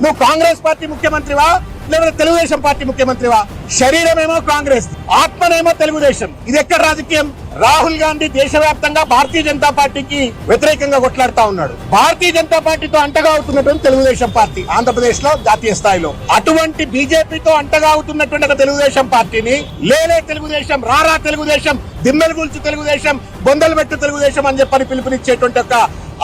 నువ్వు కాంగ్రెస్ పార్టీ ముఖ్యమంత్రివా లేకపోతే తెలుగుదేశం పార్టీ ముఖ్యమంత్రివా? శరీరమేమో కాంగ్రెస్, ఆత్మనేమో తెలుగుదేశం. ఇది ఎక్కడ రాజకీయం? రాహుల్ గాంధీ దేశవ్యాప్తంగా భారతీయ జనతా పార్టీకి వ్యతిరేకంగా కొట్లాడుతా ఉన్నాడు. భారతీయ జనతా పార్టీతో అంటగా అవుతున్నటువంటి తెలుగుదేశం పార్టీ ఆంధ్రప్రదేశ్ లో జాతీయ స్థాయిలో, అటువంటి బీజేపీతో అంటగా అవుతున్నటువంటి ఒక తెలుగుదేశం పార్టీని లేలే తెలుగుదేశం, రారా తెలుగుదేశం, దిమ్మెలు గుల్చు తెలుగుదేశం, బొందలు పెట్టు తెలుగుదేశం అని చెప్పని పిలుపునిచ్చేటువంటి ఒక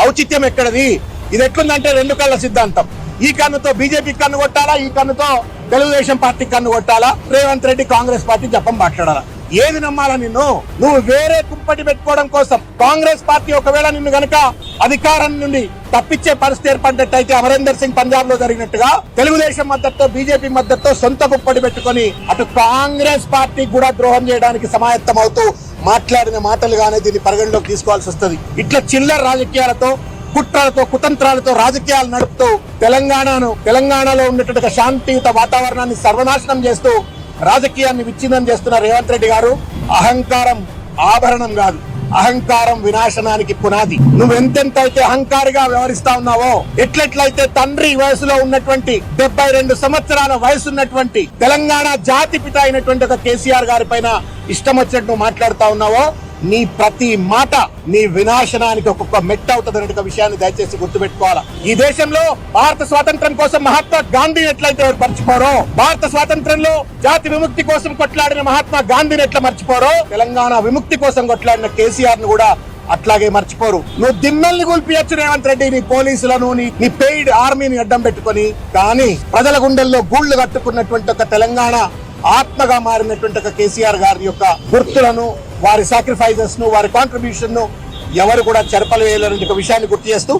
ఔచిత్యం ఎక్కడది? ఇది ఎట్లుందంటే రెండు కళ్ళ సిద్ధాంతం. ఈ కన్నుతో బీజేపీ కన్ను కొట్టాలా, ఈ కన్నుతో తెలుగుదేశం పార్టీ కన్ను కొట్టాలా, రేవంత్ రెడ్డి కాంగ్రెస్ పార్టీ జపం మాట్లాడాలా? ఏది నమ్మాలా నిన్ను? నువ్వు వేరే కుంపటి పెట్టుకోవడం కోసం కాంగ్రెస్ పార్టీ ఒకవేళ నిన్ను గనక అధికారం నుండి తప్పించే పరిస్థితి ఏర్పడ్డట్టయితే అమరేందర్ సింగ్ పంజాబ్ లో జరిగినట్టుగా తెలుగుదేశం మద్దతుతో బీజేపీ మద్దతుతో సొంత కుప్పటి పెట్టుకుని అటు కాంగ్రెస్ పార్టీ కూడా ద్రోహం చేయడానికి సమాయత్తం అవుతూ మాట్లాడిన మాటలుగానే దీన్ని పరిగణలోకి తీసుకోవాల్సి వస్తుంది. ఇట్లా చిల్లర రాజకీయాలతో, కుట్రలతో, కుతంత్రాలతో రాజకీయాలు నడుపుతూ తెలంగాణలో ఉన్నటువంటి శాంతియుత వాతావరణాన్ని సర్వనాశనం చేస్తూ రాజకీయాన్ని విచ్ఛిన్నం చేస్తున్న రేవంత్ రెడ్డి గారు, అహంకారం ఆభరణం కాదు, అహంకారం వినాశనానికి పునాది. నువ్వు ఎంతెంత అయితే అహంకారిగా వ్యవహరిస్తా ఉన్నావో, ఎట్లెట్లయితే తండ్రి వయసులో ఉన్నటువంటి 72 సంవత్సరాల వయసు ఉన్నటువంటి తెలంగాణ జాతి పిత అయినటువంటి ఒక కేసీఆర్ గారి పైన ఇష్టం వచ్చినట్టు నువ్వు మాట్లాడుతా ఉన్నావో, నీ ప్రతి మాట నీ వినాశనానికి ఒక్కొక్క మెట్ట అవుతుంది అనే విషయాన్ని దయచేసి గుర్తుపెట్టుకోవాలా. ఈ దేశంలో భారత స్వాతంత్రం కోసం మహాత్మా గాంధీని ఎట్లయితే మర్చిపోరో, భారత స్వాతంత్రంలో జాతి విముక్తి కోసం కొట్లాడిన మహాత్మా గాంధీని ఎట్లా మర్చిపోరో, తెలంగాణ విముక్తి కోసం కొట్లాడిన కేసీఆర్ ను కూడా అట్లాగే మర్చిపోరు. నువ్వు దిమ్మెల్ని కూల్పియచ్చు రేవంత్ రెడ్డి, నీ పోలీసులను, నీ పెయిడ్ ఆర్మీని అడ్డం పెట్టుకుని. కానీ ప్రజల గుండెల్లో గూళ్లు కట్టుకున్నటువంటి ఒక తెలంగాణ ఆత్మగా మారినటువంటి ఒక కేసీఆర్ గారి యొక్క గుర్తులను, వారి సాక్రిఫైజెస్ ను, వారి కాంట్రిబ్యూషన్ ను ఎవరు కూడా చెరపలేరనే ఒక విషయాన్ని గుర్తు చేస్తూ